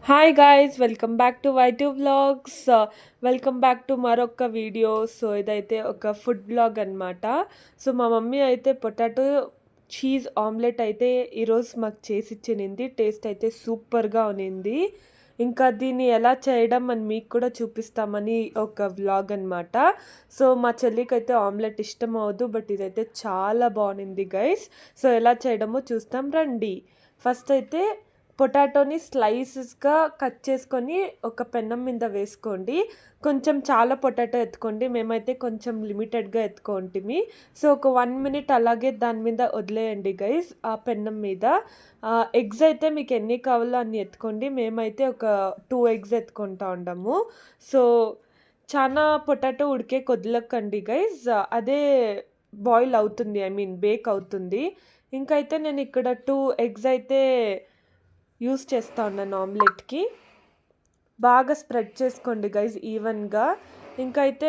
Hi guys, welcome back to YT vlogs. Welcome back to మరొక video. So ఇదైతే ఒక food blog అనమాట. So మా మమ్మీ అయితే పొటాటో చీజ్ ఆమ్లెట్ అయితే ఈరోజు మాకు చేసి ఇచ్చినింది. టేస్ట్ అయితే సూపర్గా ఉన్నింది. ఇంకా దీన్ని ఎలా చేయడం అని మీకు కూడా చూపిస్తామని ఒక వ్లాగ్ అనమాట. సో మా చెల్లికి అయితే ఆమ్లెట్ ఇష్టం అవ్వదు, బట్ ఇదైతే చాలా బాగుంది గైస్. సో ఎలా చేయడమో చూస్తాం రండి. ఫస్ట్ అయితే పొటాటోని స్లైసెస్గా కట్ చేసుకొని ఒక పెన్నం మీద వేసుకోండి. కొంచెం చాలా పొటాటో ఎత్తుకోండి, మేమైతే కొంచెం లిమిటెడ్గా ఎత్తుకోంటిమి. సో ఒక 1 మినిట్ అలాగే దాని మీద వదిలేయండి గైస్, ఆ పెన్నం మీద. ఎగ్స్ అయితే మీకు ఎన్ని కావాలో అన్ని ఎత్తుకోండి, మేమైతే ఒక 2 ఎగ్స్ ఎత్తుకుంటా ఉంటాము. సో చాలా పొటాటో ఉడికే కొద్దిలకండి గైస్, అదే బాయిల్ అవుతుంది, ఐ మీన్ బేక్ అవుతుంది. ఇంకైతే నేను ఇక్కడ 2 ఎగ్స్ అయితే యూస్ చేస్తా ఉన్నాను ఆమ్లెట్కి. బాగా స్ప్రెడ్ చేసుకోండి గైజ్ ఈవెన్గా. ఇంకైతే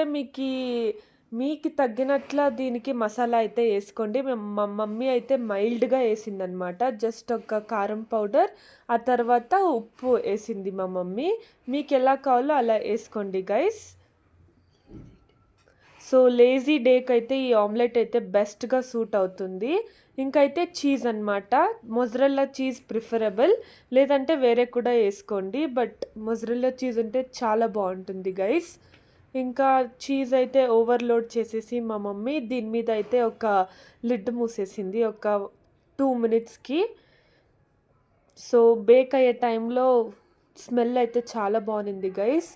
మీకు తగ్గినట్ల దీనికి మసాలా అయితే వేసుకోండి. మా మమ్మీ అయితే మైల్డ్గా వేసిందనమాట, జస్ట్ ఒక కారం పౌడర్, ఆ తర్వాత ఉప్పు వేసింది మా మమ్మీ. మీకు ఎలా కావాలో అలా వేసుకోండి గైస్. సో లేజీ డేకి అయితే ఈ ఆమ్లెట్ అయితే బెస్ట్గా సూట్ అవుతుంది. ఇంకైతే చీజ్ అనమాట, మొజరెల్లా చీజ్ ప్రిఫరబుల్, లేదంటే వేరే కూడా వేసుకోండి, బట్ మొజరెల్లా చీజ్ ఉంటే చాలా బాగుంటుంది గైస్. ఇంకా చీజ్ అయితే ఓవర్లోడ్ చేసేసి మా మమ్మీ దీని మీద అయితే ఒక లిడ్ మూసేసింది ఒక 2 మినిట్స్కి. సో బేక్ అయ్యే టైంలో స్మెల్ అయితే చాలా బాగుంది గైస్.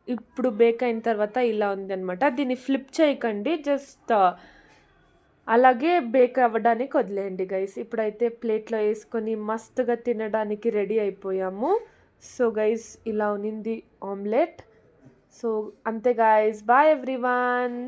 ఇప్పుడు బేక్ అయిన తర్వాత ఇలా ఉంది అనమాట. దీన్ని ఫ్లిప్ చేయకండి, జస్ట్ అలాగే బేక్ అవ్వడానికి వదిలేయండి గైస్. ఇప్పుడైతే ప్లేట్లో వేసుకొని మస్తుగా తినడానికి రెడీ అయిపోయాము. సో గైస్ ఇలా ఉన్నింది ఆమ్లెట్. సో అంతే గైస్, బాయ్ ఎవ్రీవన్.